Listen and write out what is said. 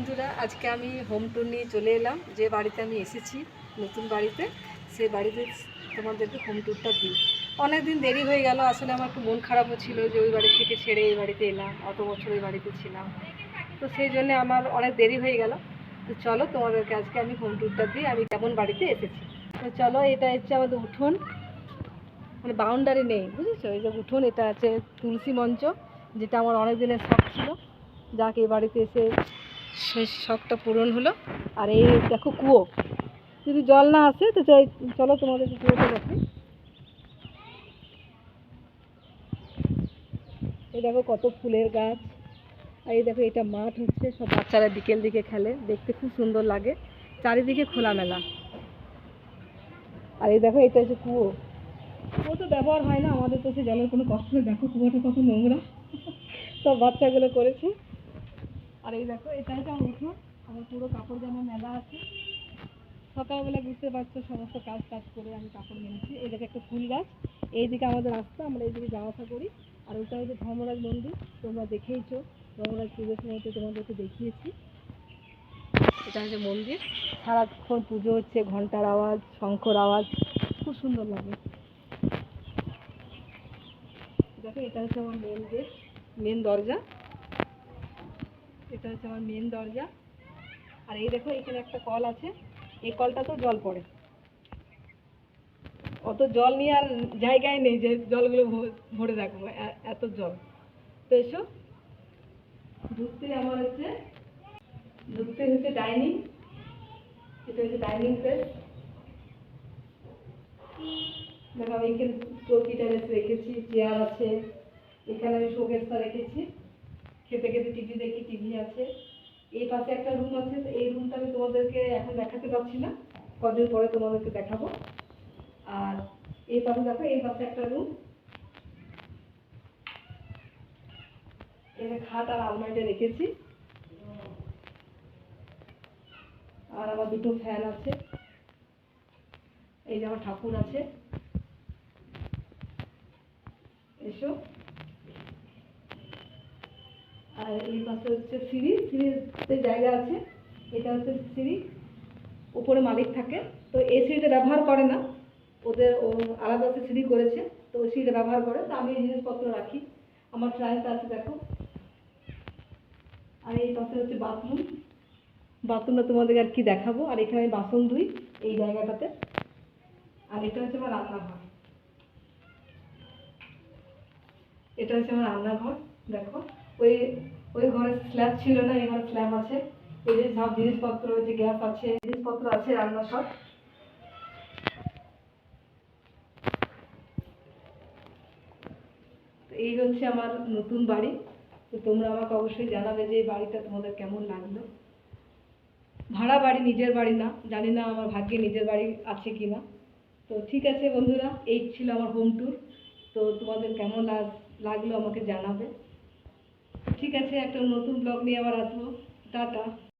বন্ধুরা, আজকে আমি হোম ট্যুর নিয়ে চলে এলাম। যে বাড়িতে আমি এসেছি নতুন বাড়িতে, সেই বাড়িতে তোমাদেরকে হোম ট্যুরটা দিই। অনেক দিন দেরি হয়ে গেল, আসলে আমার একটু মন খারাপও ছিল যে ওই বাড়ি থেকে ছেড়ে এই বাড়িতে এলাম, অত বছর ওই বাড়িতে ছিলাম, তো সেই জন্য আমার অনেক দেরি হয়ে গেল। তো চলো তোমাদেরকে আজকে আমি হোম ট্যুরটা দিই, আমি কেমন বাড়িতে এসেছি। তো চলো, এটা হচ্ছে আমাদের উঠোন, মানে বাউন্ডারি নেই, বুঝেছো? এই যে উঠোন, এটা আছে তুলসী মঞ্চ, যেটা আমার অনেক দিনের শখ ছিল, যাকে এই বাড়িতে এসে সেই শখটা পূরণ হলো। আর এই দেখো কুয়ো, যদি জল না আসে তো চলো তোমাদেরকে কুয়োটা দেখো। এই দেখো কত ফুলের গাছ, আর এই দেখো এটা মাঠ হচ্ছে, সব বাচ্চারা বিকেল দিকে খেলে, দেখতে খুব সুন্দর লাগে, চারিদিকে খোলামেলা। আর এই দেখো এটা হচ্ছে কুয়ো। কুয়ো তো ব্যবহার হয় না, আমাদের তো সে জলের কোনো কষ্ট নেই। দেখো কুয়োটা কত নোংরা, সব বাচ্চাগুলো করেছে। আর এই দেখো এটা হচ্ছে আমার উঠোন, আমার পুরো কাপড় জামা মেলা আছে। সকালবেলা বুঝতে পারছো, সমস্ত কাজ করে আমি কাপড় মেলেছি। এই দেখো একটা ফুল গাছ, এইদিকে আমাদের রাস্তা, আমরা এইদিকে যাওয়া আসা করি। আর ওটা হচ্ছে ধর্মরাজ মন্দির, তোমরা দেখেইছো, ধর্মরাজ পুজোর সময় তো তোমাদেরকে দেখিয়েছি। এটা হচ্ছে মন্দির, সারাক্ষণ পুজো হচ্ছে, ঘন্টার আওয়াজ, শঙ্খর আওয়াজ, খুব সুন্দর লাগে। দেখো এটা হচ্ছে আমার মেন গেট, মেন দরজা, এটা হচ্ছে আমার মেন দরজা। আর এই দেখো এখানে একটা কল আছে, এই কলটাতেও জল পড়ে, অত জল নিয়ে আর জায়গায় নেই যে জলগুলো ভরে রাখবো, এত জল। তো এসো, ঢুকতে হচ্ছে ডাইনিং, এটা হচ্ছে ডাইনিং প্লেস। দেখো আমি এখানে চৌকিটা রেখেছি, চেয়ার আছে, এখানে আমি শোকেসটা রেখেছি, খেতে খেতে টিভি দেখি, টিভি আছে। এই পাশে একটা রুম আছে, তো এই রুমটা আমি তোমাদেরকে এখন দেখাতে পারছি না, কদিন পরে তোমাদেরকে দেখাবো। আর এই পাশে দেখো, এই পাশে একটা রুম, এখানে খাট আর আলমারিটা রেখেছি। আর আমার দুটো ফ্যান আছে, এই যে আমার ঠাকুর আছে। এসো, আর এই পাশে হচ্ছে সিঁড়িতে জায়গা আছে, এটা হচ্ছে সিঁড়ি, উপরে মালিক থাকে, তো এই সিঁড়িটা ব্যবহার করে না, ওদের আলাদা সিঁড়ি করেছে, তো ওই সিঁড়িটা ব্যবহার করে, তো আমি এই জিনিসপত্র রাখি। আমার ট্রাইটা আছে দেখো। আর এই পাশে হচ্ছে বাথরুম, বাথরুমটা তোমাদেরকে আর কি দেখাবো। আর এখানে আমি বাসন ধুই এই জায়গাটাতে। আর এটা হচ্ছে আমার রান্নাঘর, এটা হচ্ছে আমার রান্নাঘর। দেখো ওই ওই ঘরে স্ল্যাব ছিল না, এই ঘরে স্ল্যাব আছে। এই যে সব জিনিসপত্র, যে গ্যাস আছে, জিনিসপত্র আছে, রান্না সব। এই হচ্ছে আমার নতুন বাড়ি। তো তোমরা আমাকে অবশ্যই জানাবে যে এই বাড়িটা তোমাদের কেমন লাগলো। ভাড়া বাড়ি, নিজের বাড়ি না, জানি না আমার ভাগ্যে নিজের বাড়ি আছে কি না। তো ঠিক আছে বন্ধুরা, এই ছিল আমার হোম ট্যুর। তো তোমাদের কেমন লাগলো আমাকে জানাবে। ঠিক আছে, একটা নতুন ব্লগ নিয়ে আবার আসবো। টাটা।